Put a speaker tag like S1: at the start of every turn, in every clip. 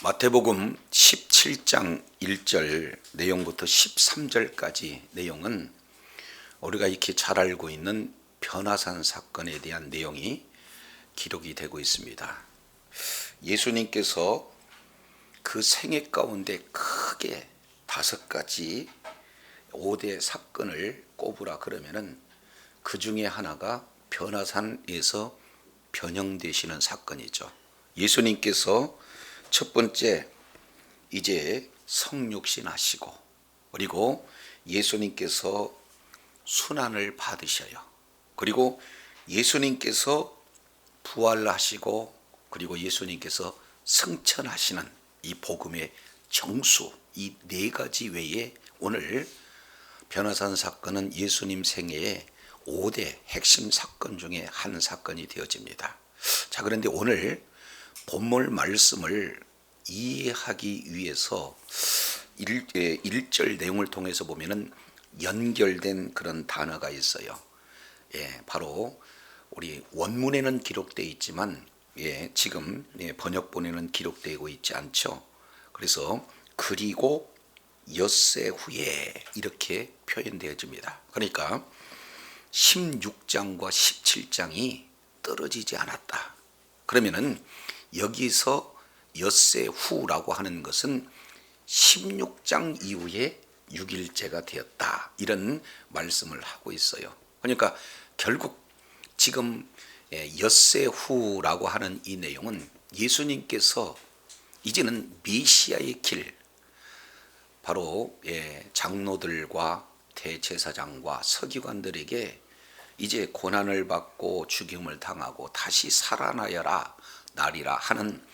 S1: 마태복음 17장 1절 내용부터 13절까지 내용은 우리가 익히 잘 알고 있는 변화산 사건에 대한 내용이 기록이 되고 있습니다. 예수님께서 그 생애 가운데 크게 5가지 5대 사건을 꼽으라 그러면은 그 중에 하나가 변화산에서 변형되시는 사건이죠. 예수님께서 첫 번째 이제 성육신 하시고, 그리고 예수님께서 순환을 받으셔요. 그리고 예수님께서 부활하시고, 그리고 예수님께서 승천하시는 이 복음의 정수, 이 4가지 외에 오늘 변화산 사건은 예수님 생애의 5대 핵심 사건 중에 한 사건이 되어집니다. 자, 그런데 오늘 본문 말씀을 이해하기 위해서 1절 내용을 통해서 보면은 연결된 그런 단어가 있어요. 바로 우리 원문에는 기록되어 있지만 지금 번역본에는 기록되고 있지 않죠. 그래서 그리고 엿새 후에 이렇게 표현되어집니다. 그러니까 16장과 17장이 떨어지지 않았다. 그러면은 여기서 엿새 후라고 하는 것은 16장 이후에 6일째가 되었다, 이런 말씀을 하고 있어요. 그러니까 결국 지금 엿새 후라고 하는 이 내용은 예수님께서 이제는 메시아의 길, 바로 장로들과 대제사장과 서기관들에게 이제 고난을 받고 죽임을 당하고 다시 살아나여라 나리라 하는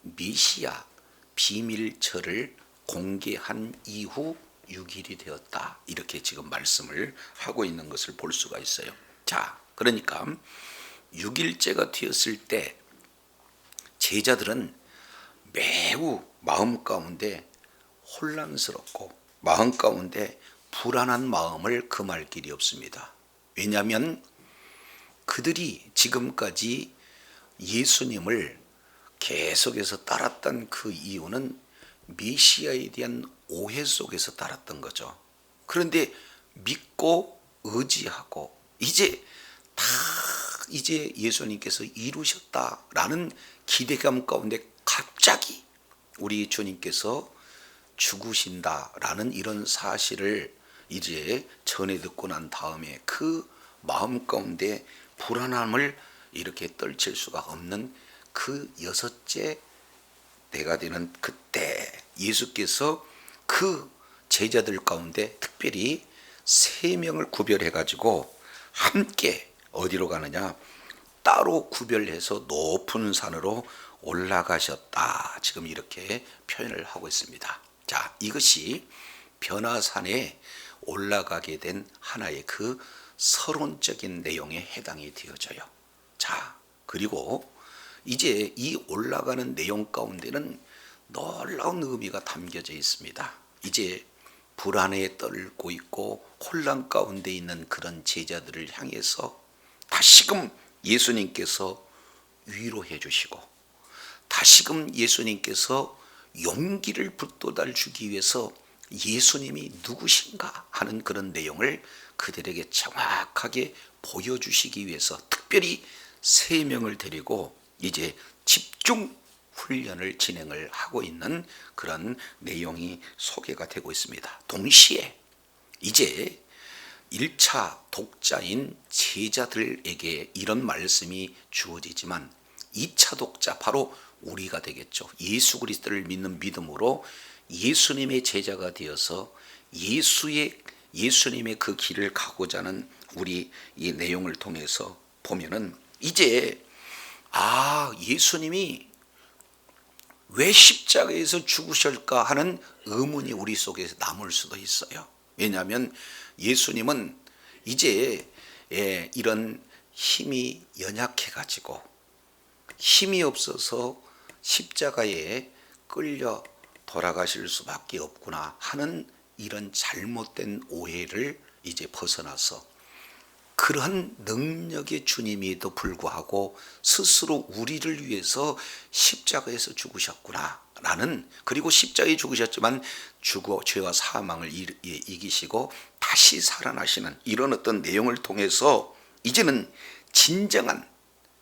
S1: 메시아 비밀처를 공개한 이후 6일이 되었다, 이렇게 지금 말씀을 하고 있는 것을 볼 수가 있어요. 자, 그러니까 6일째가 되었을 때 제자들은 매우 마음 가운데 혼란스럽고 마음 가운데 불안한 마음을 금할 길이 없습니다. 왜냐하면 그들이 지금까지 예수님을 계속해서 따랐던 그 이유는 메시아에 대한 오해 속에서 따랐던 거죠. 그런데 믿고 의지하고 이제 예수님께서 이루셨다라는 기대감 가운데 갑자기 우리 주님께서 죽으신다라는 이런 사실을 이제 전해 듣고 난 다음에 그 마음 가운데 불안함을 이렇게 떨칠 수가 없는 그 6째 때가 되는 그때 예수께서 그 제자들 가운데 특별히 3명을 구별해 가지고 함께 어디로 가느냐, 따로 구별해서 높은 산으로 올라가셨다, 지금 이렇게 표현을 하고 있습니다. 자, 이것이 변화산에 올라가게 된 하나의 그 서론적인 내용에 해당이 되어져요. 자, 그리고 이제 이 올라가는 내용 가운데는 놀라운 의미가 담겨져 있습니다. 이제 불안에 떨고 있고 혼란 가운데 있는 그런 제자들을 향해서 다시금 예수님께서 위로해 주시고, 다시금 예수님께서 용기를 북돋아 주기 위해서 예수님이 누구신가 하는 그런 내용을 그들에게 정확하게 보여주시기 위해서 특별히 3명을 데리고 이제 집중 훈련을 진행을 하고 있는 그런 내용이 소개가 되고 있습니다. 동시에 이제 1차 독자인 제자들에게 이런 말씀이 주어지지만 2차 독자, 바로 우리가 되겠죠. 예수 그리스도를 믿는 믿음으로 예수님의 제자가 되어서 예수님의 그 길을 가고자 하는 우리 이 내용을 통해서 보면은 이제 예수님이 왜 십자가에서 죽으실까 하는 의문이 우리 속에서 남을 수도 있어요. 왜냐하면 예수님은 이제 이런 힘이 연약해 가지고 힘이 없어서 십자가에 끌려 돌아가실 수밖에 없구나 하는 이런 잘못된 오해를 이제 벗어나서 그러한 능력의 주님에도 불구하고 스스로 우리를 위해서 십자가에서 죽으셨구나 라는, 그리고 십자가에 죽으셨지만 죄와 사망을 이기시고 다시 살아나시는 이런 어떤 내용을 통해서 이제는 진정한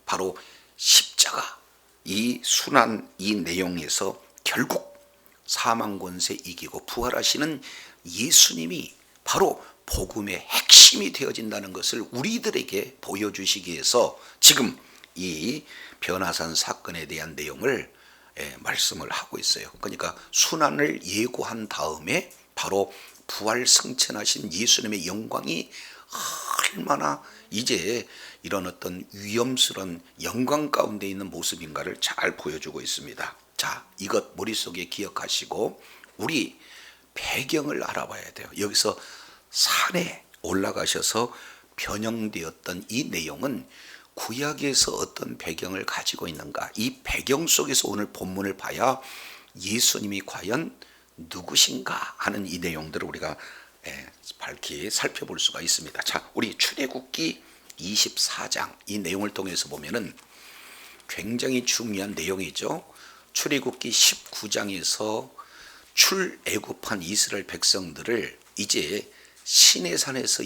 S1: 바로 십자가, 이 순환, 이 내용에서 결국 사망 권세 이기고 부활하시는 예수님이 바로 복음의 핵심이 되어진다는 것을 우리들에게 보여주시기 위해서 지금 이 변화산 사건에 대한 내용을 말씀을 하고 있어요. 그러니까 순환을 예고한 다음에 바로 부활 승천하신 예수님의 영광이 얼마나 이제 이런 어떤 위험스러운 영광 가운데 있는 모습인가를 잘 보여주고 있습니다. 자, 이것 머릿속에 기억하시고 우리 배경을 알아봐야 돼요. 여기서 산에 올라가셔서 변형되었던 이 내용은 구약에서 어떤 배경을 가지고 있는가, 이 배경 속에서 오늘 본문을 봐야 예수님이 과연 누구신가 하는 이 내용들을 우리가 밝히 살펴볼 수가 있습니다. 자, 우리 출애굽기 24장 이 내용을 통해서 보면은 굉장히 중요한 내용이죠. 출애굽기 19장에서 출애굽한 이스라엘 백성들을 이제 시내산에서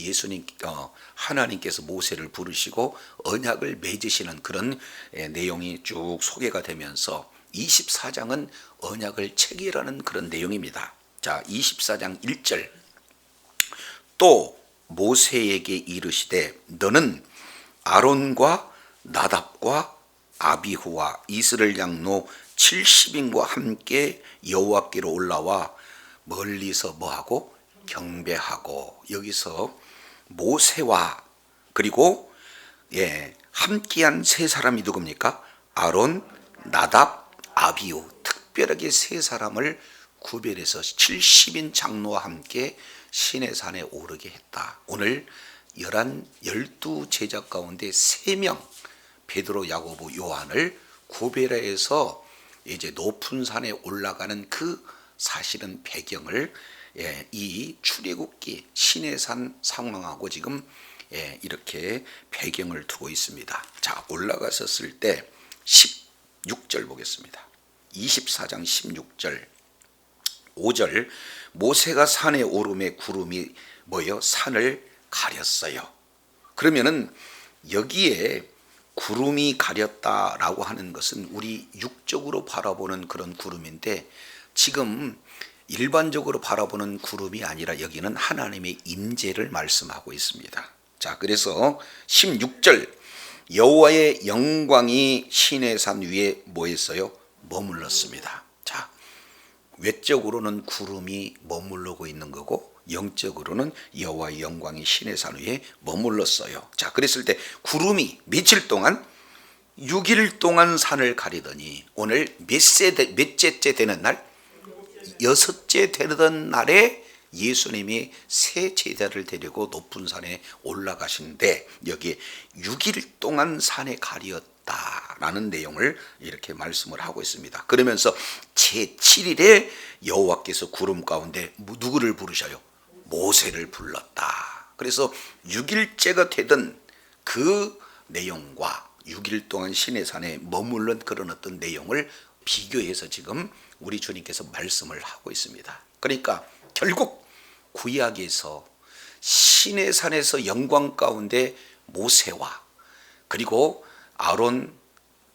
S1: 하나님께서 모세를 부르시고 언약을 맺으시는 그런 내용이 쭉 소개가 되면서 24장은 언약을 체결하는 그런 내용입니다. 자, 24장 1절. 또 모세에게 이르시되 너는 아론과 나답과 아비후와 이스라엘 양노 70인과 함께 여호와께로 올라와 멀리서 뭐하고 경배하고, 여기서 모세와 그리고 함께한 세 사람이 누굽니까? 아론, 나답, 아비후, 특별하게 세 사람을 구별해서 70인 장로와 함께 시내산에 오르게 했다. 오늘 12 제자 가운데 3명 베드로, 야고보, 요한을 구별해서 이제 높은 산에 올라가는 그 사실은 배경을 이 출애굽기 시내산 상황하고 지금 이렇게 배경을 두고 있습니다. 자, 올라가셨을 때 16절 보겠습니다. 24장 16절 5절. 모세가 산에 오름에 구름이 산을 가렸어요. 그러면은 여기에 구름이 가렸다라고 하는 것은 우리 육적으로 바라보는 그런 구름인데, 지금 일반적으로 바라보는 구름이 아니라 여기는 하나님의 임재를 말씀하고 있습니다. 자, 그래서 16절. 여호와의 영광이 시내산 위에 뭐했어요? 머물렀습니다. 자, 외적으로는 구름이 머물르고 있는 거고 영적으로는 여호와의 영광이 시내산 위에 머물렀어요. 자, 그랬을 때 구름이 며칠 동안 6일 동안 산을 가리더니 오늘 몇째째 되는 날? 6째 되던 날에 예수님이 세 제자를 데리고 높은 산에 올라가시는데 여기에 6일 동안 산에 가리었다라는 내용을 이렇게 말씀을 하고 있습니다. 그러면서 제7일에 여호와께서 구름 가운데 누구를 부르셔요? 모세를 불렀다. 그래서 6일째가 되던 그 내용과 6일 동안 시내산에 머물른 그런 어떤 내용을 비교해서 지금 우리 주님께서 말씀을 하고 있습니다. 그러니까 결국 구약에서 시내산에서 영광 가운데 모세와 그리고 아론,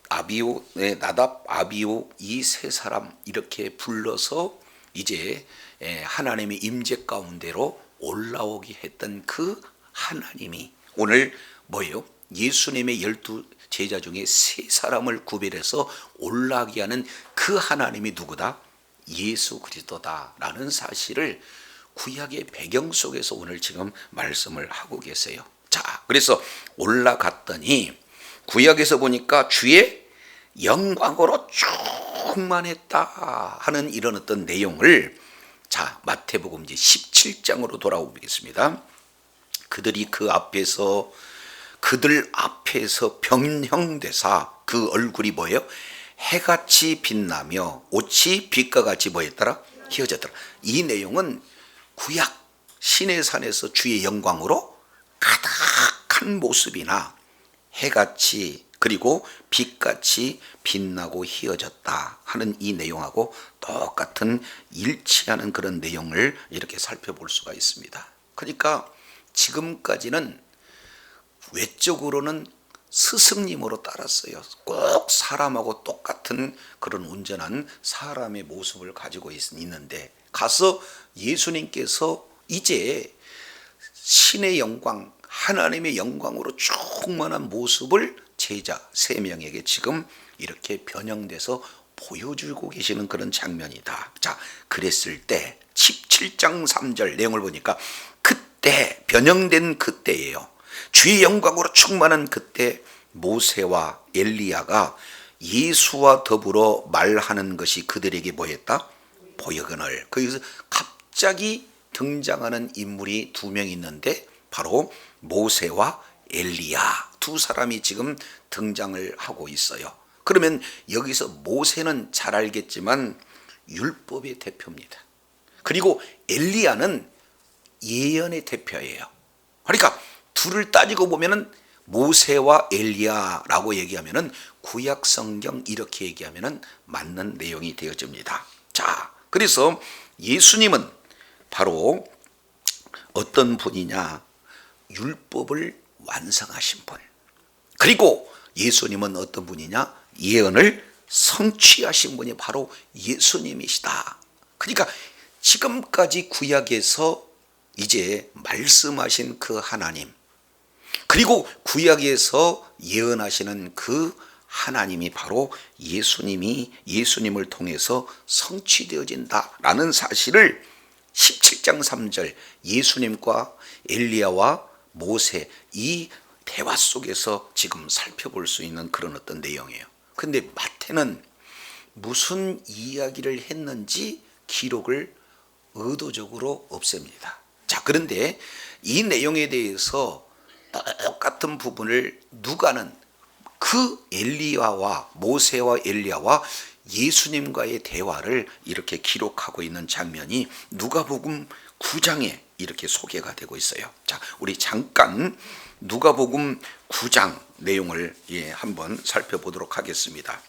S1: 아비후, 나답, 아비후 이 세 사람 이렇게 불러서 이제 하나님의 임재 가운데로 올라오게 했던 그 하나님이 오늘 뭐예요? 예수님의 12 제자 중에 세 사람을 구별해서 올라가게 하는 그 하나님이 누구다? 예수 그리스도다라는 사실을 구약의 배경 속에서 오늘 지금 말씀을 하고 계세요. 자, 그래서 올라갔더니 구약에서 보니까 주의 영광으로 충만했다 하는 이런 어떤 내용을, 자, 마태복음 이제 17장으로 돌아오겠습니다. 그들 앞에서 변형되사 그 얼굴이 뭐예요? 해같이 빛나며 옷이 빛과 같이 뭐였더라? 휘어졌더라. 이 내용은 구약 시내산에서 주의 영광으로 가득한 한 모습이나 해같이 그리고 빛같이 빛나고 희어졌다 하는 이 내용하고 똑같은 일치하는 그런 내용을 이렇게 살펴볼 수가 있습니다. 그러니까 지금까지는 외적으로는 스승님으로 따랐어요. 꼭 사람하고 똑같은 그런 온전한 사람의 모습을 가지고 있는데 가서 예수님께서 이제 신의 영광, 하나님의 영광으로 충만한 모습을 제자 3명에게 지금 이렇게 변형돼서 보여주고 계시는 그런 장면이다. 자, 그랬을 때 17장 3절 내용을 보니까 그때 변형된 그때예요. 주의 영광으로 충만한 그때 모세와 엘리야가 예수와 더불어 말하는 것이 그들에게 뭐였다? 보여거늘. 거기서 갑자기 등장하는 인물이 2명 있는데 바로 모세와 엘리야 두 사람이 지금 등장을 하고 있어요. 그러면 여기서 모세는 잘 알겠지만 율법의 대표입니다. 그리고 엘리야는 예언의 대표예요. 그러니까 둘을 따지고 보면은 모세와 엘리야라고 얘기하면은 구약 성경 이렇게 얘기하면은 맞는 내용이 되어집니다. 자, 그래서 예수님은 바로 어떤 분이냐? 율법을 완성하신 분. 그리고 예수님은 어떤 분이냐? 예언을 성취하신 분이 바로 예수님이시다. 그러니까 지금까지 구약에서 이제 말씀하신 그 하나님, 그리고 구약에서 예언하시는 그 하나님이 바로 예수님을 통해서 성취되어진다라는 사실을 17장 3절 예수님과 엘리야와 모세 이 대화 속에서 지금 살펴볼 수 있는 그런 어떤 내용이에요. 근데 마태는 무슨 이야기를 했는지 기록을 의도적으로 없앱니다. 자, 그런데 이 내용에 대해서 똑같은 부분을 누가는 그 엘리야와 모세와 엘리야와 예수님과의 대화를 이렇게 기록하고 있는 장면이 누가복음 9장에 이렇게 소개가 되고 있어요. 자, 우리 잠깐 누가복음 9장 내용을 한번 살펴보도록 하겠습니다.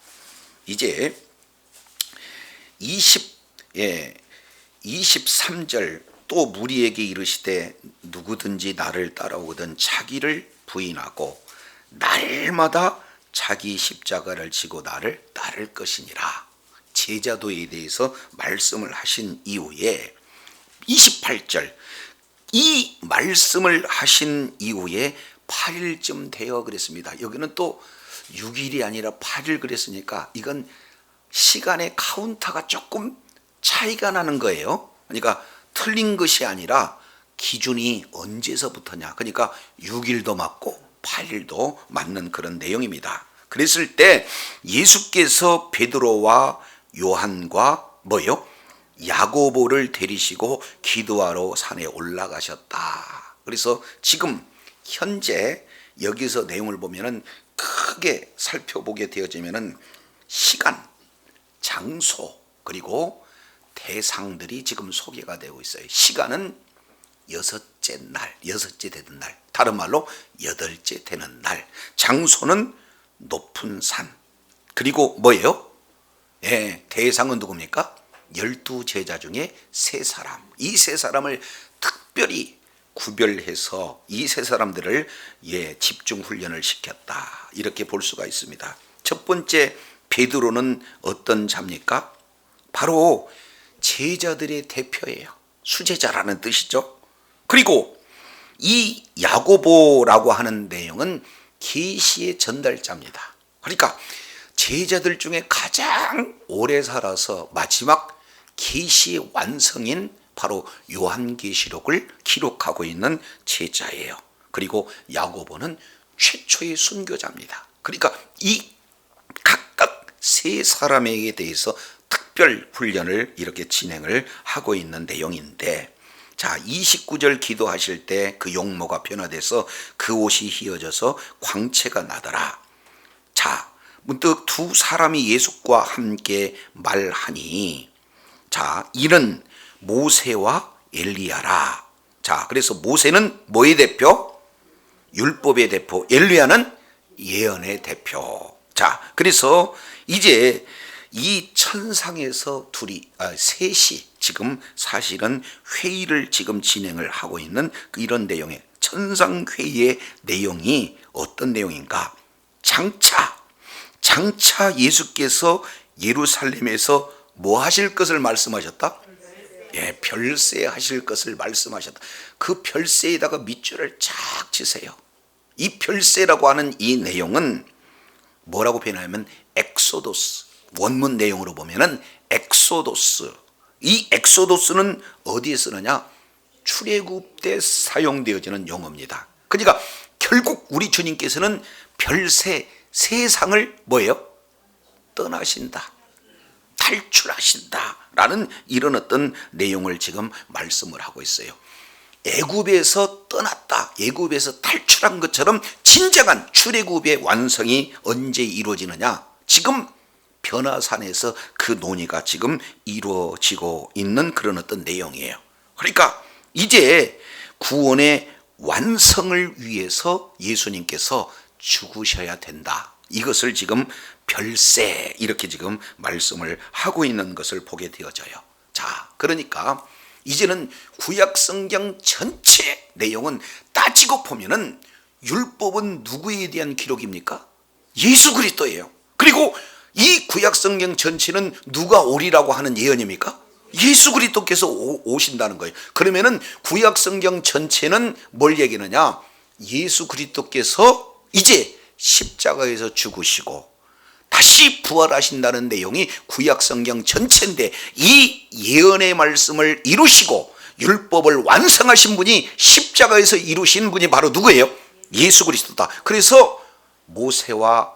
S1: 이제 23절 또 무리에게 이르시되 누구든지 나를 따라오거든 자기를 부인하고 날마다 자기 십자가를 지고 나를 따를 것이니라. 제자도에 대해서 말씀을 하신 이후에 28절 이 말씀을 하신 이후에 8일쯤 되어 그랬습니다. 여기는 또 6일이 아니라 8일 그랬으니까 이건 시간의 카운터가 조금 차이가 나는 거예요. 그러니까 틀린 것이 아니라 기준이 언제서부터냐. 그러니까 6일도 맞고 8일도 맞는 그런 내용입니다. 그랬을 때 예수께서 베드로와 요한과 야고보를 데리시고 기도하러 산에 올라가셨다. 그래서 지금 현재 여기서 내용을 보면은 크게 살펴보게 되어지면은 시간, 장소 그리고 대상들이 지금 소개가 되고 있어요. 시간은 여섯째 되는 날, 다른 말로 8째 되는 날. 장소는 높은 산. 그리고 대상은 누굽니까? 12제자 중에 3사람. 이 3사람을 특별히 구별해서 이 3사람들을 집중 훈련을 시켰다. 이렇게 볼 수가 있습니다. 첫 번째 베드로는 어떤 자입니까? 바로 제자들의 대표예요. 수제자라는 뜻이죠. 그리고 이 야고보라고 하는 내용은 계시의 전달자입니다. 그러니까 제자들 중에 가장 오래 살아서 마지막 계시의 완성인 바로 요한계시록을 기록하고 있는 제자예요. 그리고 야고보는 최초의 순교자입니다. 그러니까 이 각각 3사람에게 대해서 특별 훈련을 이렇게 진행을 하고 있는 내용인데, 자, 29절 기도하실 때 그 용모가 변화돼서 그 옷이 휘어져서 광채가 나더라. 자, 문득 2사람이 예수과 함께 말하니, 자, 이는 모세와 엘리야라. 자, 그래서 모세는 뭐의 대표? 율법의 대표, 엘리야는 예언의 대표. 자, 그래서 이제 이 천상에서 셋이 지금 사실은 회의를 지금 진행을 하고 있는 이런 내용의 천상회의의 내용이 어떤 내용인가? 장차 예수께서 예루살렘에서 뭐 하실 것을 말씀하셨다? 예, 별세 하실 것을 말씀하셨다. 그 별세에다가 밑줄을 쫙 치세요. 이 별세라고 하는 이 내용은 뭐라고 표현하면 엑소도스, 원문 내용으로 보면은 엑소도스. 이 엑소도스는 어디에 쓰느냐? 출애굽 때 사용되어지는 용어입니다. 그러니까 결국 우리 주님께서는 별세, 세상을 뭐예요? 떠나신다, 탈출하신다 라는 이런 어떤 내용을 지금 말씀을 하고 있어요. 애굽에서 떠났다, 애굽에서 탈출한 것처럼 진정한 출애굽의 완성이 언제 이루어지느냐? 지금 변화산에서 그 논의가 지금 이루어지고 있는 그런 어떤 내용이에요. 그러니까 이제 구원의 완성을 위해서 예수님께서 죽으셔야 된다. 이것을 지금 별세 이렇게 지금 말씀을 하고 있는 것을 보게 되어져요. 자, 그러니까 이제는 구약 성경 전체 내용은 따지고 보면은 율법은 누구에 대한 기록입니까? 예수 그리스도예요. 그리고 이 구약 성경 전체는 누가 오리라고 하는 예언입니까? 예수 그리스도께서 오신다는 거예요. 그러면은 구약 성경 전체는 뭘 얘기하느냐? 예수 그리스도께서 이제 십자가에서 죽으시고 다시 부활하신다는 내용이 구약 성경 전체인데, 이 예언의 말씀을 이루시고 율법을 완성하신 분이 십자가에서 이루신 분이 바로 누구예요? 예수 그리스도다. 그래서 모세와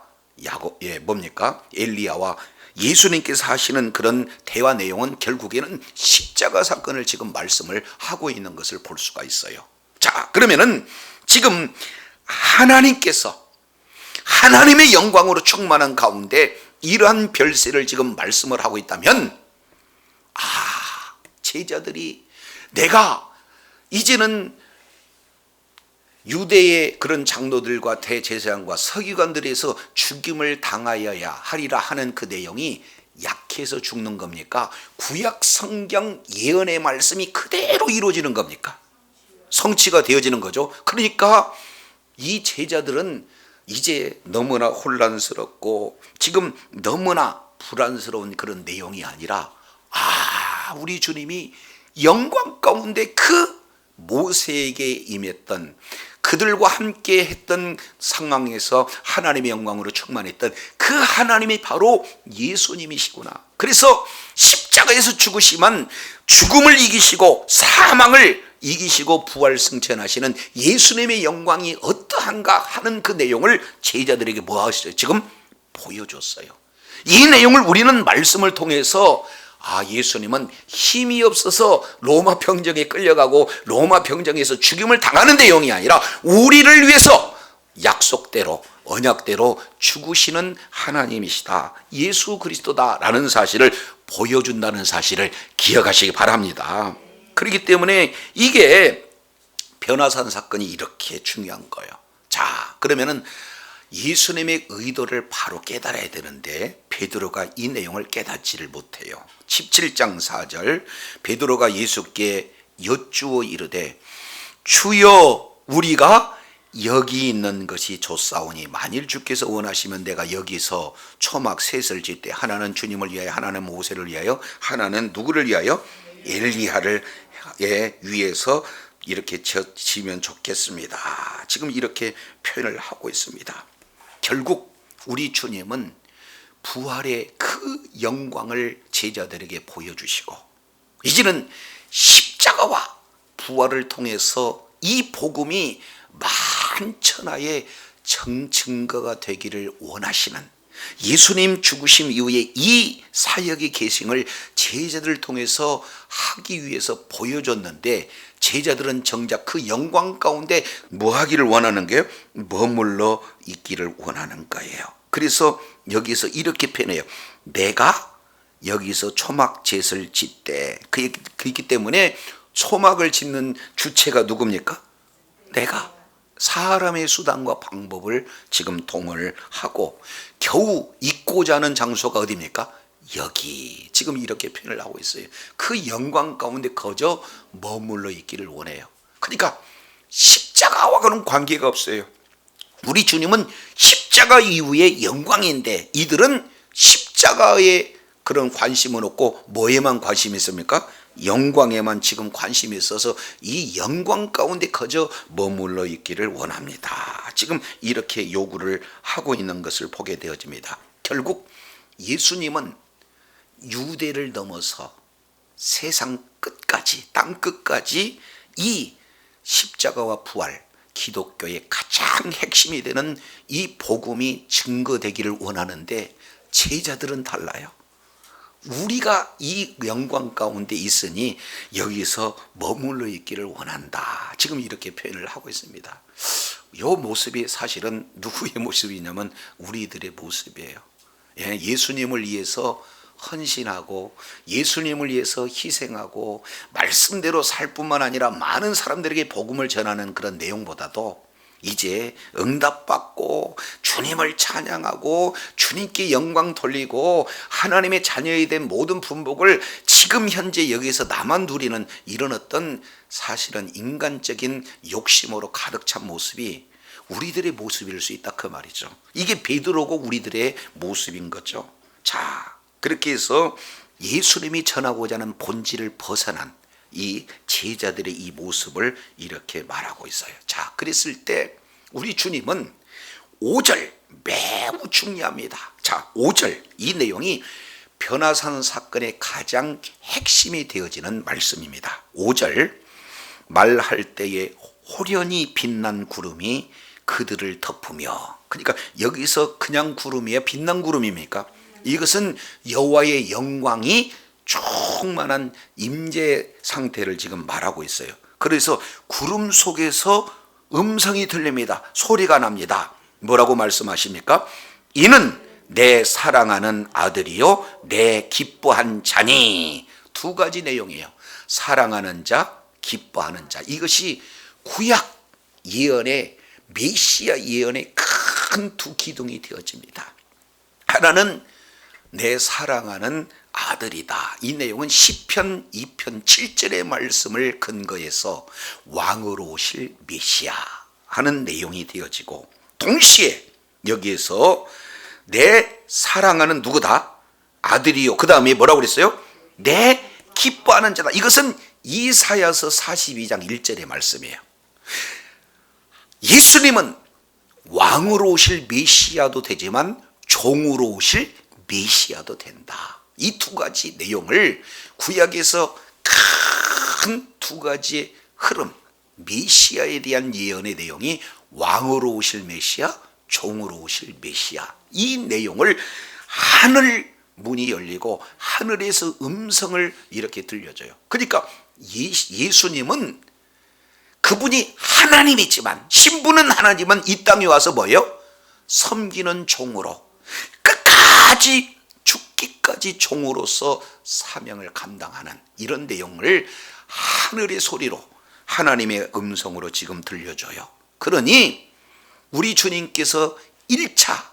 S1: 뭡니까? 엘리야와 예수님께서 하시는 그런 대화 내용은 결국에는 십자가 사건을 지금 말씀을 하고 있는 것을 볼 수가 있어요. 자, 그러면은 지금 하나님께서 하나님의 영광으로 충만한 가운데 이러한 별세를 지금 말씀을 하고 있다면, 제자들이 내가 이제는 유대의 그런 장로들과 대제사장과 서기관들에서 죽임을 당하여야 하리라 하는 그 내용이 약해서 죽는 겁니까? 구약 성경 예언의 말씀이 그대로 이루어지는 겁니까? 성취가 되어지는 거죠. 그러니까 이 제자들은 이제 너무나 혼란스럽고 지금 너무나 불안스러운 그런 내용이 아니라, 우리 주님이 영광 가운데 그 모세에게 임했던, 그들과 함께 했던 상황에서 하나님의 영광으로 충만했던 그 하나님이 바로 예수님이시구나. 그래서 십자가에서 죽으시만 죽음을 이기시고 사망을 이기시고 부활 승천하시는 예수님의 영광이 어떠한가 하는 그 내용을 제자들에게 뭐 하셨어요? 지금 보여줬어요. 이 내용을 우리는 말씀을 통해서 예수님은 힘이 없어서 로마 병정에 끌려가고 로마 병정에서 죽임을 당하는 내용이 아니라 우리를 위해서 약속대로 언약대로 죽으시는 하나님이시다, 예수 그리스도다라는 사실을 보여준다는 사실을 기억하시기 바랍니다. 그렇기 때문에 이게 변화산 사건이 이렇게 중요한 거예요. 자, 그러면은 예수님의 의도를 바로 깨달아야 되는데 베드로가 이 내용을 깨닫지를 못해요. 17장 4절, 베드로가 예수께 여쭈어 이르되 주여, 우리가 여기 있는 것이 좋사오니 만일 주께서 원하시면 내가 여기서 초막 셋을 짓되 하나는 주님을 위하여, 하나는 모세를 위하여, 하나는 누구를 위하여? 엘리야를 위해서 이렇게 지면 좋겠습니다. 지금 이렇게 표현을 하고 있습니다. 결국 우리 주님은 부활의 그 영광을 제자들에게 보여주시고 이제는 십자가와 부활을 통해서 이 복음이 만천하의 증거가 되기를 원하시는, 예수님 죽으심 이후에 이 사역의 계승을 제자들을 통해서 하기 위해서 보여줬는데, 제자들은 정작 그 영광 가운데 뭐 하기를 원하는 거예요? 머물러 있기를 원하는 거예요. 그래서 여기서 이렇게 표현해요. 내가 여기서 초막제를 짓되, 그렇기 때문에 초막을 짓는 주체가 누굽니까? 내가. 사람의 수단과 방법을 지금 동원을 하고 겨우 있고자 하는 장소가 어디입니까? 여기. 지금 이렇게 표현을 하고 있어요. 그 영광 가운데 거저 머물러 있기를 원해요. 그러니까 십자가와 그런 관계가 없어요. 우리 주님은 십자가 이후의 영광인데 이들은 십자가에 그런 관심은 없고 뭐에만 관심이 있습니까? 영광에만 지금 관심이 있어서 이 영광 가운데 거저 머물러 있기를 원합니다. 지금 이렇게 요구를 하고 있는 것을 보게 되어집니다. 결국 예수님은 유대를 넘어서 세상 끝까지, 땅 끝까지 이 십자가와 부활, 기독교의 가장 핵심이 되는 이 복음이 증거되기를 원하는데 제자들은 달라요. 우리가 이 영광 가운데 있으니 여기서 머물러 있기를 원한다. 지금 이렇게 표현을 하고 있습니다. 이 모습이 사실은 누구의 모습이냐면 우리들의 모습이에요. 예수님을 위해서 헌신하고 예수님을 위해서 희생하고 말씀대로 살 뿐만 아니라 많은 사람들에게 복음을 전하는 그런 내용보다도 이제 응답받고 주님을 찬양하고 주님께 영광 돌리고 하나님의 자녀에 된 모든 분복을 지금 현재 여기서 나만 누리는 이런 어떤 사실은 인간적인 욕심으로 가득 찬 모습이 우리들의 모습일 수 있다 그 말이죠. 이게 베드로고 우리들의 모습인 거죠. 자, 그렇게 해서 예수님이 전하고자 하는 본질을 벗어난 이 제자들의 이 모습을 이렇게 말하고 있어요. 자, 그랬을 때 우리 주님은 5절 매우 중요합니다. 자, 5절 이 내용이 변화산 사건의 가장 핵심이 되어지는 말씀입니다. 5절 말할 때에 호련히 빛난 구름이 그들을 덮으며, 그러니까 여기서 그냥 구름이에요? 빛난 구름입니까? 이것은 여호와의 영광이 충만한 임재 상태를 지금 말하고 있어요. 그래서 구름 속에서 음성이 들립니다. 소리가 납니다. 뭐라고 말씀하십니까? 이는 내 사랑하는 아들이요 내 기뻐한 자니. 두 가지 내용이에요. 사랑하는 자, 기뻐하는 자. 이것이 구약 예언의 메시아 예언의 큰 두 기둥이 되어집니다. 하나는 내 사랑하는 아들이다. 이 내용은 시편 2편 7절의 말씀을 근거해서 왕으로 오실 메시아 하는 내용이 되어지고, 동시에 여기에서 내 사랑하는 누구다? 아들이요. 그 다음에 뭐라고 그랬어요? 내 기뻐하는 자다. 이것은 이사야서 42장 1절의 말씀이에요. 예수님은 왕으로 오실 메시아도 되지만 종으로 오실 메시아도 된다. 이 두 가지 내용을 구약에서 큰 두 가지의 흐름, 메시아에 대한 예언의 내용이 왕으로 오실 메시아, 종으로 오실 메시아, 이 내용을 하늘 문이 열리고 하늘에서 음성을 이렇게 들려줘요. 그러니까 예수님은 그분이 하나님이지만, 신분은 하나님은 이 땅에 와서 뭐예요? 섬기는 종으로 끝까지 죽기까지 종으로서 사명을 감당하는 이런 내용을 하늘의 소리로 하나님의 음성으로 지금 들려줘요. 그러니 우리 주님께서 1차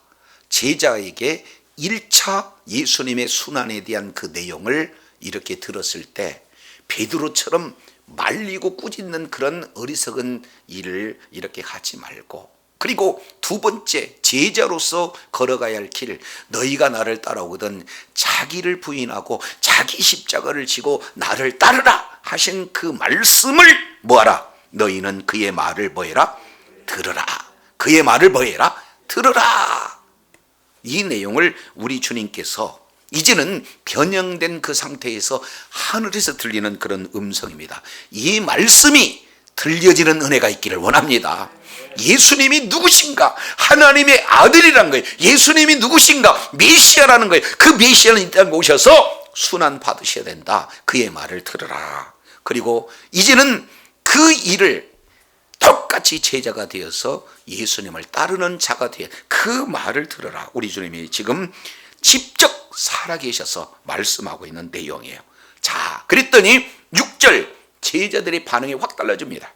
S1: 제자에게 1차 예수님의 순환에 대한 그 내용을 이렇게 들었을 때 베드로처럼 말리고 꾸짖는 그런 어리석은 일을 이렇게 하지 말고, 그리고 두 번째 제자로서 걸어가야 할 길, 너희가 나를 따라오거든 자기를 부인하고 자기 십자가를 지고 나를 따르라 하신 그 말씀을 뭐하라? 너희는 그의 말을 뭐해라? 들으라. 그의 말을 뭐해라? 들으라. 이 내용을 우리 주님께서 이제는 변형된 그 상태에서 하늘에서 들리는 그런 음성입니다. 이 말씀이 들려지는 은혜가 있기를 원합니다. 예수님이 누구신가? 하나님의 아들이라는 거예요. 예수님이 누구신가? 메시아라는 거예요. 그 메시아는 이 땅에 오셔서 순환 받으셔야 된다. 그의 말을 들으라. 그리고 이제는 그 일을 똑같이 제자가 되어서 예수님을 따르는 자가 되어 그 말을 들으라. 우리 주님이 지금 직접 살아계셔서 말씀하고 있는 내용이에요. 자, 그랬더니 6절 제자들의 반응이 확 달라집니다.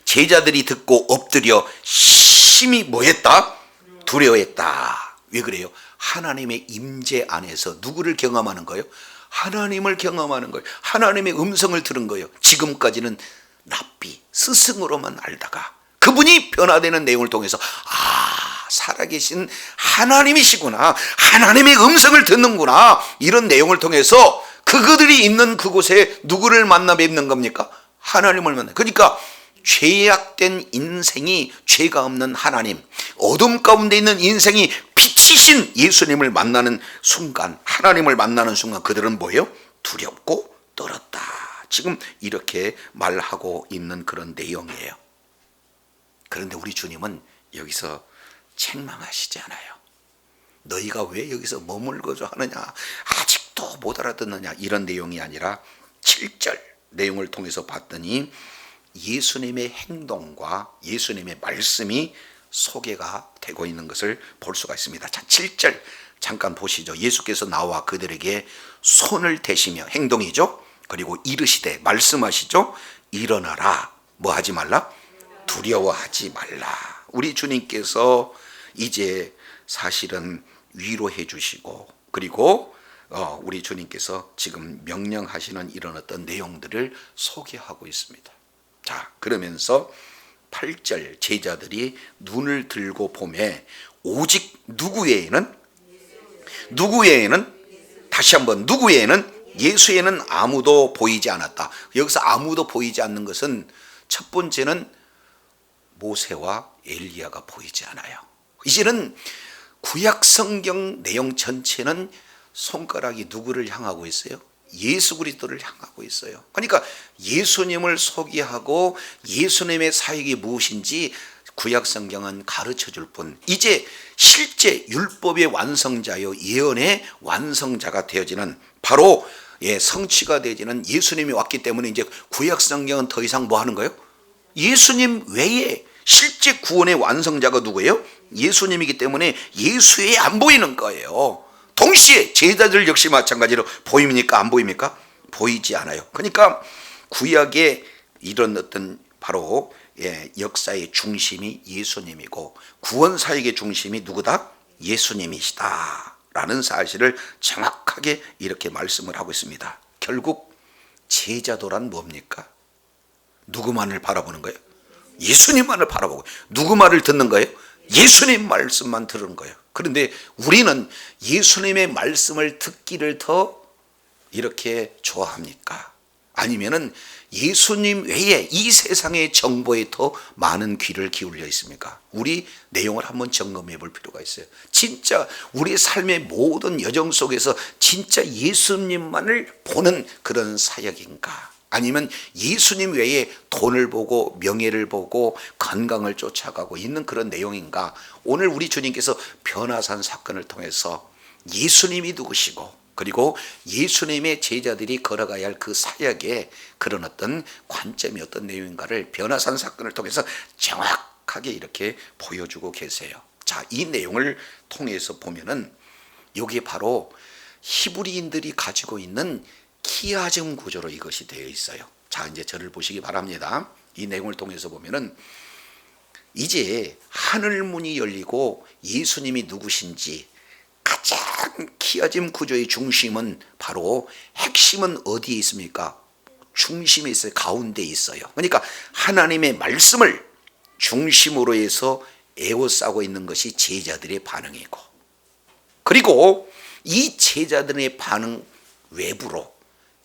S1: 제자들이 듣고 엎드려 심히 뭐했다? 두려워했다. 왜 그래요? 하나님의 임재 안에서 누구를 경험하는 거예요? 하나님을 경험하는 거예요. 하나님의 음성을 들은 거예요. 지금까지는 랍비, 스승으로만 알다가 그분이 변화되는 내용을 통해서 살아계신 하나님이시구나, 하나님의 음성을 듣는구나, 이런 내용을 통해서 그들이 있는 그곳에 누구를 만나 뵙는 겁니까? 하나님을 만나. 그러니까 죄악된 인생이 죄가 없는 하나님, 어둠 가운데 있는 인생이 빛이신 예수님을 만나는 순간, 하나님을 만나는 순간 그들은 뭐예요? 두렵고 떨었다. 지금 이렇게 말하고 있는 그런 내용이에요. 그런데 우리 주님은 여기서 책망하시지 않아요. 너희가 왜 여기서 머물고자 하느냐, 아직도 못 알아듣느냐, 이런 내용이 아니라 7절 내용을 통해서 봤더니 예수님의 행동과 예수님의 말씀이 소개가 되고 있는 것을 볼 수가 있습니다. 자, 7절 잠깐 보시죠. 예수께서 나와 그들에게 손을 대시며, 행동이죠. 그리고 이르시되, 말씀하시죠. 일어나라. 뭐 하지 말라? 두려워하지 말라. 우리 주님께서 이제 사실은 위로해 주시고, 그리고 우리 주님께서 지금 명령하시는 이런 어떤 내용들을 소개하고 있습니다. 자, 그러면서 8절 제자들이 눈을 들고 보매 오직 누구 외에는, 다시 한번, 누구 외에는, 예수에는 아무도 보이지 않았다. 여기서 아무도 보이지 않는 것은 첫 번째는 모세와 엘리야가 보이지 않아요. 이제는 구약 성경 내용 전체는 손가락이 누구를 향하고 있어요? 예수 그리스도를 향하고 있어요. 그러니까 예수님을 소개하고 예수님의 사역이 무엇인지 구약 성경은 가르쳐 줄 뿐, 이제 실제 율법의 완성자요, 예언의 완성자가 되어지는, 바로 성취가 되어지는 예수님이 왔기 때문에 이제 구약 성경은 더 이상 뭐 하는 거예요? 예수님 외에 실제 구원의 완성자가 누구예요? 예수님이기 때문에 예수 외에 안 보이는 거예요. 동시에 제자들 역시 마찬가지로 보입니까? 안 보입니까? 보이지 않아요. 그러니까 구약의 이런 어떤 바로 역사의 중심이 예수님이고 구원 사역의 중심이 누구다? 예수님이시다 라는 사실을 정확하게 이렇게 말씀을 하고 있습니다. 결국 제자도란 뭡니까? 누구만을 바라보는 거예요? 예수님만을 바라보고. 누구 말을 듣는 거예요? 예수님 말씀만 들은 거예요. 그런데 우리는 예수님의 말씀을 듣기를 더 이렇게 좋아합니까? 아니면은 예수님 외에 이 세상의 정보에 더 많은 귀를 기울여 있습니까? 우리 내용을 한번 점검해 볼 필요가 있어요. 진짜 우리 삶의 모든 여정 속에서 진짜 예수님만을 보는 그런 사역인가? 아니면 예수님 외에 돈을 보고 명예를 보고 건강을 쫓아가고 있는 그런 내용인가? 오늘 우리 주님께서 변화산 사건을 통해서 예수님이 누구시고, 그리고 예수님의 제자들이 걸어가야 할 그 사역의 그런 어떤 관점이 어떤 내용인가를 변화산 사건을 통해서 정확하게 이렇게 보여주고 계세요. 자, 이 내용을 통해서 보면은 여기에 바로 히브리인들이 가지고 있는 키아즘 구조로 이것이 되어 있어요. 자, 이제 저를 보시기 바랍니다. 이 내용을 통해서 보면은 이제 하늘문이 열리고 예수님이 누구신지 가장 키아즘 구조의 중심은, 바로 핵심은 어디에 있습니까? 중심에 있어요. 가운데 있어요. 그러니까 하나님의 말씀을 중심으로 해서 에워싸고 있는 것이 제자들의 반응이고, 그리고 이 제자들의 반응 외부로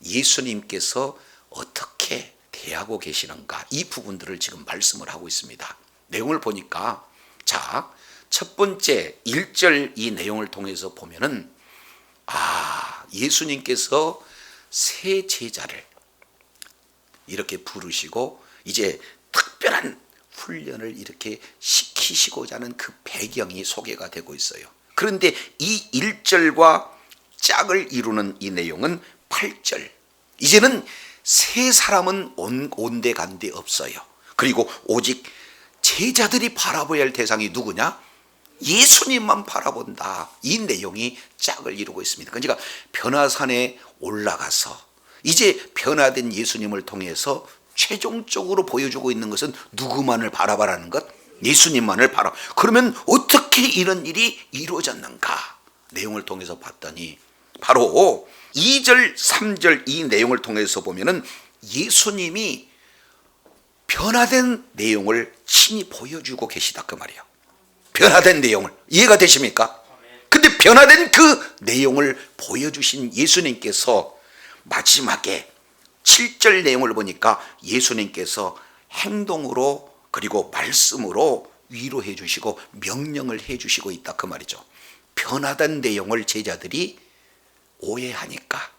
S1: 예수님께서 어떻게 대하고 계시는가, 이 부분들을 지금 말씀을 하고 있습니다. 내용을 보니까, 자, 첫 번째 1절 이 내용을 통해서 보면은 예수님께서 새 제자를 이렇게 부르시고 이제 특별한 훈련을 이렇게 시키시고자 하는 그 배경이 소개가 되고 있어요. 그런데 이 1절과 짝을 이루는 이 내용은 8절. 이제는 새 사람은 온데간데 없어요. 그리고 오직 제자들이 바라봐야 할 대상이 누구냐? 예수님만 바라본다. 이 내용이 짝을 이루고 있습니다. 그러니까 변화산에 올라가서 이제 변화된 예수님을 통해서 최종적으로 보여주고 있는 것은 누구만을 바라봐라는 것? 예수님만을 바라. 그러면 어떻게 이런 일이 이루어졌는가? 내용을 통해서 봤더니 바로 2절 3절 이 내용을 통해서 보면은 예수님이 변화된 내용을 친히 보여주고 계시다 그 말이에요. 변화된 내용을. 이해가 되십니까? 근데 변화된 그 내용을 보여주신 예수님께서 마지막에 7절 내용을 보니까 예수님께서 행동으로 그리고 말씀으로 위로해 주시고 명령을 해 주시고 있다 그 말이죠. 변화된 내용을 제자들이 오해하니까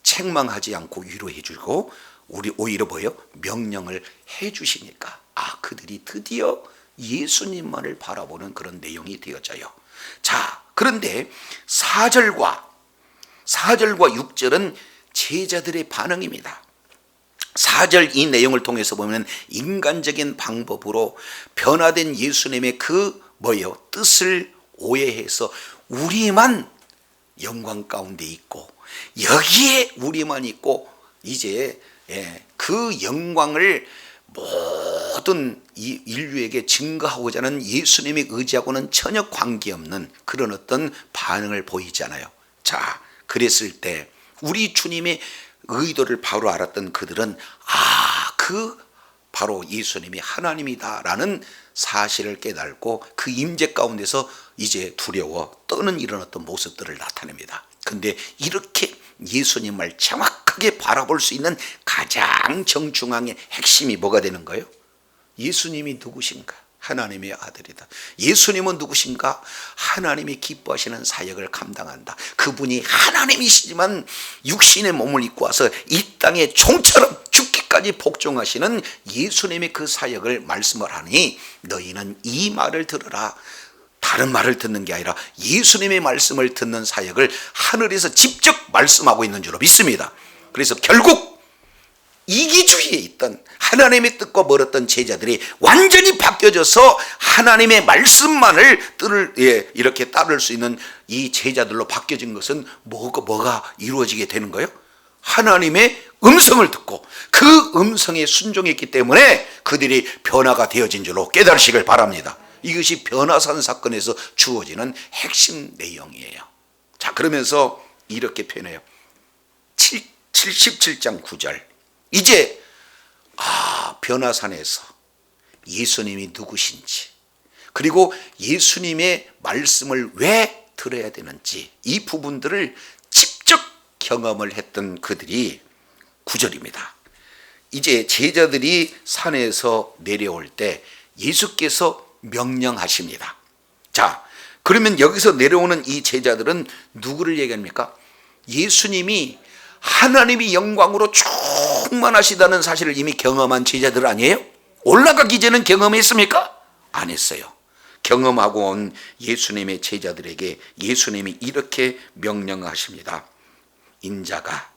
S1: 책망하지 않고 위로해 주고 우리 오히려 뭐예요? 명령을 해 주시니까 그들이 드디어 예수님만을 바라보는 그런 내용이 되어져요. 자, 그런데 4절과 6절은 제자들의 반응입니다. 4절 이 내용을 통해서 보면 인간적인 방법으로 변화된 예수님의 그 뭐예요? 뜻을 오해해서 우리만 영광 가운데 있고 여기에 우리만 있고 이제 그 영광을 모든 이 인류에게 증거하고자 하는 예수님의 의지하고는 전혀 관계없는 그런 어떤 반응을 보이잖아요. 자, 그랬을 때 우리 주님의 의도를 바로 알았던 그들은 그 바로 예수님이 하나님이다라는 사실을 깨달고 그 임재 가운데서 이제 두려워 떠는 이런 어떤 모습들을 나타냅니다. 근데 이렇게 예수님을 정확하게 바라볼 수 있는 가장 정중앙의 핵심이 뭐가 되는 거예요? 예수님이 누구신가? 하나님의 아들이다. 예수님은 누구신가? 하나님이 기뻐하시는 사역을 감당한다. 그분이 하나님이시지만 육신의 몸을 입고 와서 이 땅에 종처럼 죽기까지 복종하시는 예수님의 그 사역을 말씀을 하니 너희는 이 말을 들으라. 다른 말을 듣는 게 아니라 예수님의 말씀을 듣는 사역을 하늘에서 직접 말씀하고 있는 줄로 믿습니다. 그래서 결국 이기주의에 있던 하나님의 뜻과 멀었던 제자들이 완전히 바뀌어져서 하나님의 말씀만을 이렇게 따를 수 있는 이 제자들로 바뀌어진 것은 뭐가 이루어지게 되는 거예요? 하나님의 음성을 듣고 그 음성에 순종했기 때문에 그들이 변화가 되어진 줄로 깨달으시길 바랍니다. 이것이 변화산 사건에서 주어지는 핵심 내용이에요. 자, 그러면서 이렇게 표현해요. 77장 9절. 이제 변화산에서 예수님이 누구신지 그리고 예수님의 말씀을 왜 들어야 되는지 이 부분들을 직접 경험을 했던 그들이 9절입니다. 이제 제자들이 산에서 내려올 때 예수께서 명령하십니다. 자, 그러면 여기서 내려오는 이 제자들은 누구를 얘기합니까? 예수님이 하나님이 영광으로 충만하시다는 사실을 이미 경험한 제자들 아니에요? 올라가기 전엔 경험했습니까? 안 했어요. 경험하고 온 예수님의 제자들에게 예수님이 이렇게 명령하십니다. 인자가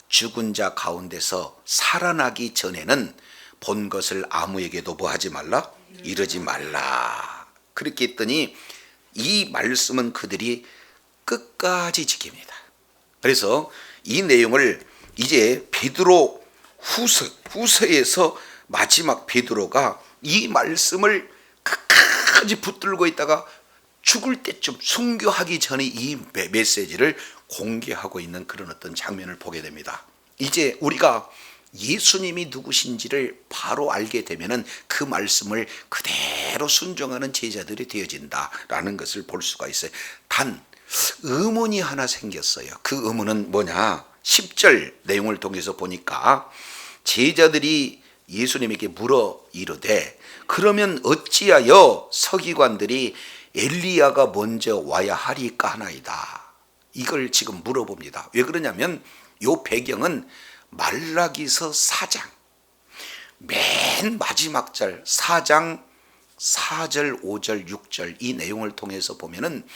S1: 죽은 자 가운데서 살아나기 전에는 본 것을 아무에게도 뭐 하지 말라? 이르지 말라. 그렇게 했더니 이 말씀은 그들이 끝까지 지킵니다. 그래서 이 내용을 이제 베드로 후서에서 마지막 베드로가 이 말씀을 끝까지 붙들고 있다가 죽을 때쯤 순교하기 전에 이 메시지를 공개하고 있는 그런 어떤 장면을 보게 됩니다. 이제 우리가 예수님이 누구신지를 바로 알게 되면은 그 말씀을 그대로 순종하는 제자들이 되어진다라는 것을 볼 수가 있어요. 단 의문이 하나 생겼어요. 그 의문은 뭐냐? 10절 내용을 통해서 보니까 제자들이 예수님에게 물어 이르되 그러면 어찌하여 서기관들이 엘리야가 먼저 와야 하리까 하나이다. 이걸 지금 물어봅니다. 왜 그러냐면 이 배경은 말라기서 4장 맨 마지막 절 4장 4절 5절 6절 이 내용을 통해서 보면은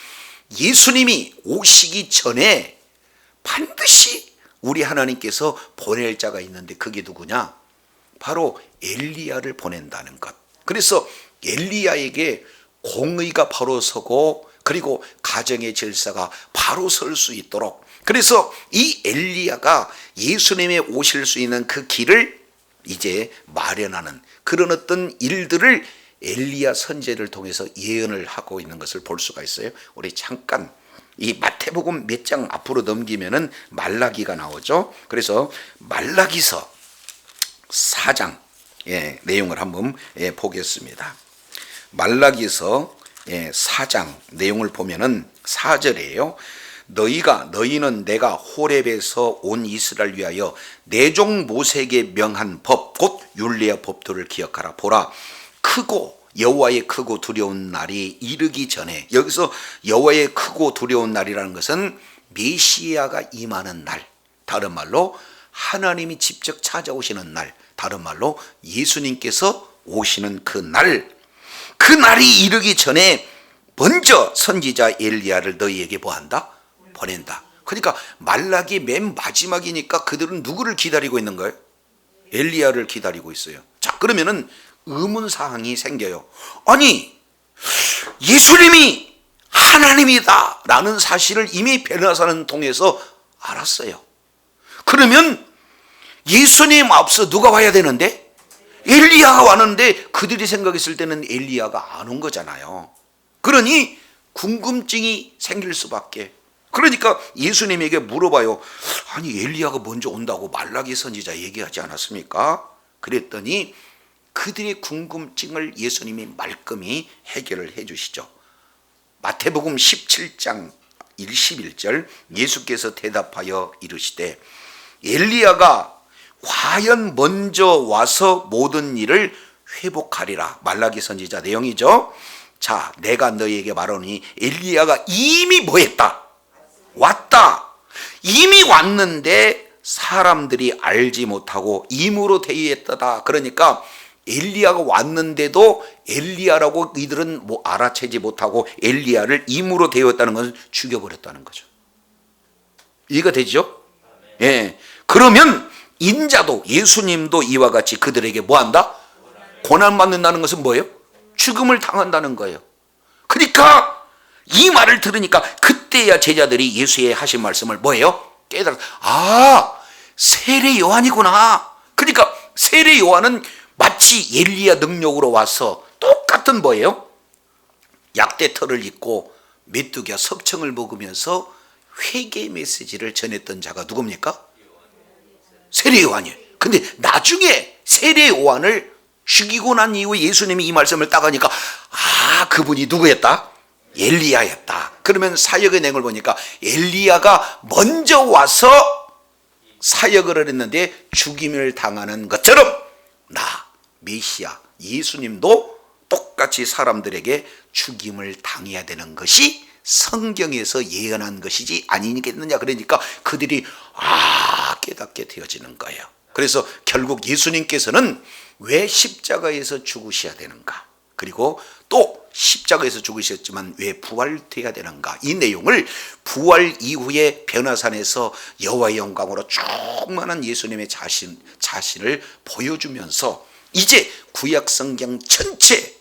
S1: 예수님이 오시기 전에 반드시 우리 하나님께서 보낼 자가 있는데 그게 누구냐? 바로 엘리야를 보낸다는 것. 그래서 엘리야에게 공의가 바로 서고 그리고 가정의 질서가 바로 설 수 있도록, 그래서 이 엘리야가 예수님의 오실 수 있는 그 길을 이제 마련하는 그런 어떤 일들을 엘리야 선지자를 통해서 예언을 하고 있는 것을 볼 수가 있어요. 우리 잠깐 이 마태복음 몇 장 앞으로 넘기면은 말라기가 나오죠. 그래서 말라기서 4장 내용을 한번 보겠습니다. 말라기서 4장 내용을 보면은 4절이에요. 너희는 내가 호렙에서 온 이스라엘 위하여 내 종 모세에게 명한 법 곧 율례와 법도를 기억하라. 보라, 크고 여호와의 크고 두려운 날이 이르기 전에, 여기서 여호와의 크고 두려운 날이라는 것은 메시아가 임하는 날, 다른 말로 하나님이 직접 찾아오시는 날, 다른 말로 예수님께서 오시는 그 날이 이르기 전에 먼저 선지자 엘리야를 너희에게 뭐한다? 보낸다. 그러니까 말라기 맨 마지막이니까 그들은 누구를 기다리고 있는 거예요? 엘리야를 기다리고 있어요. 자, 그러면은 의문사항이 생겨요. 아니, 예수님이 하나님이다 라는 사실을 이미 변호사는 통해서 알았어요. 그러면 예수님 앞서 누가 와야 되는데? 엘리야가 왔는데 그들이 생각했을 때는 엘리야가 안 온 거잖아요. 그러니 궁금증이 생길 수밖에. 그러니까 예수님에게 물어봐요. 아니, 엘리야가 먼저 온다고 말라기 선지자 얘기하지 않았습니까? 그랬더니 그들의 궁금증을 예수님이 말끔히 해결을 해 주시죠. 마태복음 17장 11절 예수께서 대답하여 이르시되 엘리야가 과연 먼저 와서 모든 일을 회복하리라. 말라기 선지자 내용이죠. 자, 내가 너희에게 말하노니 엘리야가 이미 뭐했다? 왔다. 이미 왔는데 사람들이 알지 못하고 임으로 대의했다. 그러니까 엘리야가 왔는데도 엘리야라고 이들은 알아채지 못하고 엘리야를 임으로 대했다는 것은 죽여버렸다는 거죠. 이해가 되죠? 예. 그러면 인자도 예수님도 이와 같이 그들에게 뭐한다? 고난받는다는 것은 뭐예요? 죽음을 당한다는 거예요. 그러니까 이 말을 들으니까 그때야 제자들이 예수의 하신 말씀을 뭐예요? 깨달아서 세례 요한이구나. 그러니까 세례 요한은 마치 엘리야 능력으로 와서 똑같은 뭐예요? 약대털을 입고 메뚜기와 석청을 먹으면서 회개 메시지를 전했던 자가 누굽니까? 세례 요한이에요. 근데 나중에 세례 요한을 죽이고 난 이후에 예수님이 이 말씀을 따가니까 그분이 누구였다? 엘리야였다. 그러면 사역의 내용을 보니까 엘리야가 먼저 와서 사역을 했는데 죽임을 당하는 것처럼 메시아 예수님도 똑같이 사람들에게 죽임을 당해야 되는 것이 성경에서 예언한 것이지 아니겠느냐. 그러니까 그들이 깨닫게 되어지는 거예요. 그래서 결국 예수님께서는 왜 십자가에서 죽으셔야 되는가, 그리고 또 십자가에서 죽으셨지만 왜 부활돼야 되는가, 이 내용을 부활 이후에 변화산에서 여호와의 영광으로 충만한 예수님의 자신을 보여주면서 이제 구약성경 전체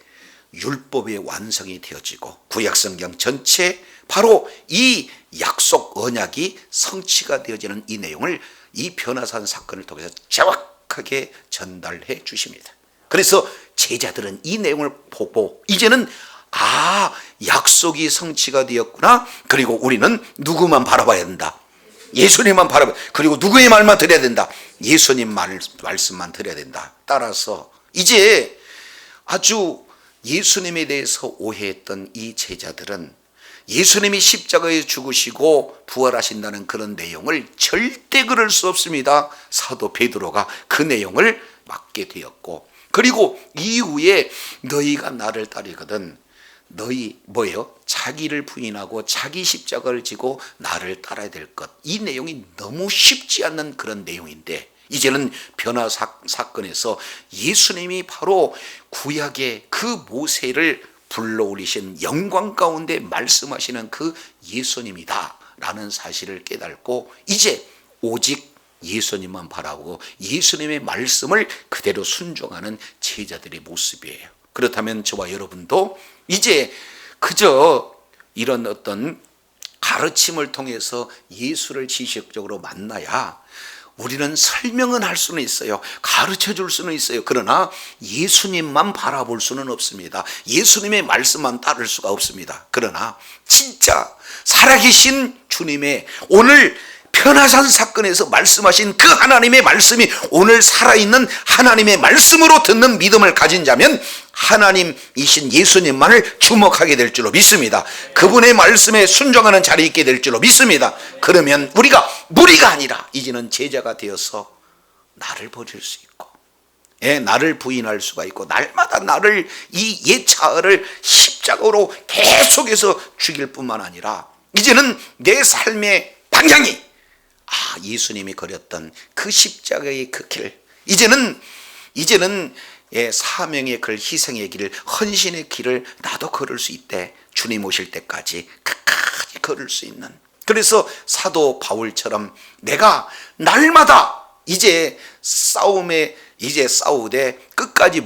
S1: 율법의 완성이 되어지고 구약성경 전체 바로 이 약속 언약이 성취가 되어지는 이 내용을 이 변화산 사건을 통해서 정확하게 전달해 주십니다. 그래서 제자들은 이 내용을 보고 이제는 약속이 성취가 되었구나. 그리고 우리는 누구만 바라봐야 된다? 예수님만 바라봐. 그리고 누구의 말만 들어야 된다? 예수님 말씀만 들어야 된다. 따라서 이제 아주 예수님에 대해서 오해했던 이 제자들은 예수님이 십자가에 죽으시고 부활하신다는 그런 내용을 절대 그럴 수 없습니다. 사도 베드로가 그 내용을 맡게 되었고, 그리고 이후에 너희가 나를 따르거든 너희 뭐예요? 자기를 부인하고 자기 십자가를 지고 나를 따라야 될 것. 이 내용이 너무 쉽지 않는 그런 내용인데 이제는 변화 사건에서 예수님이 바로 구약의 그 모세를 불러올리신 영광 가운데 말씀하시는 그 예수님이다 라는 사실을 깨닫고 이제 오직 예수님만 바라보고 예수님의 말씀을 그대로 순종하는 제자들의 모습이에요. 그렇다면 저와 여러분도 이제 그저 이런 어떤 가르침을 통해서 예수를 지식적으로 만나야 우리는 설명은 할 수는 있어요. 가르쳐 줄 수는 있어요. 그러나 예수님만 바라볼 수는 없습니다. 예수님의 말씀만 따를 수가 없습니다. 그러나 진짜 살아계신 주님의 오늘 변화산 사건에서 말씀하신 그 하나님의 말씀이 오늘 살아있는 하나님의 말씀으로 듣는 믿음을 가진 자면 하나님이신 예수님만을 주목하게 될 줄로 믿습니다. 그분의 말씀에 순종하는 자리에 있게 될 줄로 믿습니다. 그러면 우리가 무리가 아니라 이제는 제자가 되어서 나를 버릴 수 있고, 나를 부인할 수가 있고, 날마다 나를 이 예차를 십자가로 계속해서 죽일 뿐만 아니라 이제는 내 삶의 방향이 예수님이 걸었던 그 십자가의 그 길, 이제는 사명의 길, 희생의 길, 헌신의 길을 나도 걸을 수 있대. 주님 오실 때까지 끝까지 걸을 수 있는. 그래서 사도 바울처럼 내가 날마다 이제 싸우되 끝까지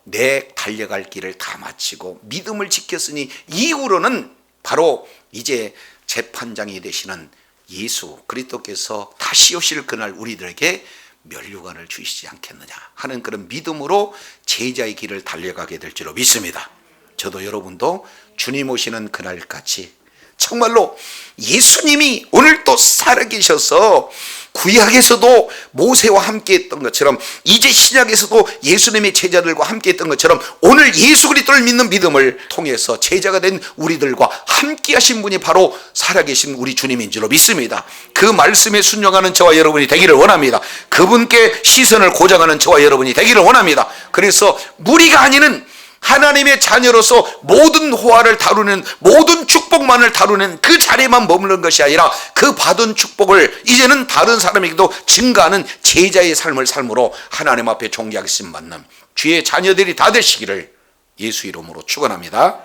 S1: 내 달려갈 길을 다 마치고 믿음을 지켰으니 이후로는 바로 이제 재판장이 되시는 예수 그리스도께서 다시 오실 그날 우리들에게 면류관을 주시지 않겠느냐 하는 그런 믿음으로 제자의 길을 달려가게 될 줄로 믿습니다. 저도 여러분도 주님 오시는 그날까지 정말로 예수님이 오늘 또 살아계셔서 구약에서도 모세와 함께 했던 것처럼 이제 신약에서도 예수님의 제자들과 함께 했던 것처럼 오늘 예수 그리스도를 믿는 믿음을 통해서 제자가 된 우리들과 함께 하신 분이 바로 살아계신 우리 주님인 줄로 믿습니다. 그 말씀에 순종하는 저와 여러분이 되기를 원합니다. 그분께 시선을 고정하는 저와 여러분이 되기를 원합니다. 그래서 무리가 아니는 하나님의 자녀로서 모든 호화를 다루는, 모든 축복만을 다루는 그 자리에만 머무는 것이 아니라 그 받은 축복을 이제는 다른 사람에게도 증가하는 제자의 삶을 삶으로 하나님 앞에 존귀하심 받는 주의 자녀들이 다 되시기를 예수 이름으로 축원합니다.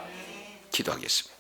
S1: 기도하겠습니다.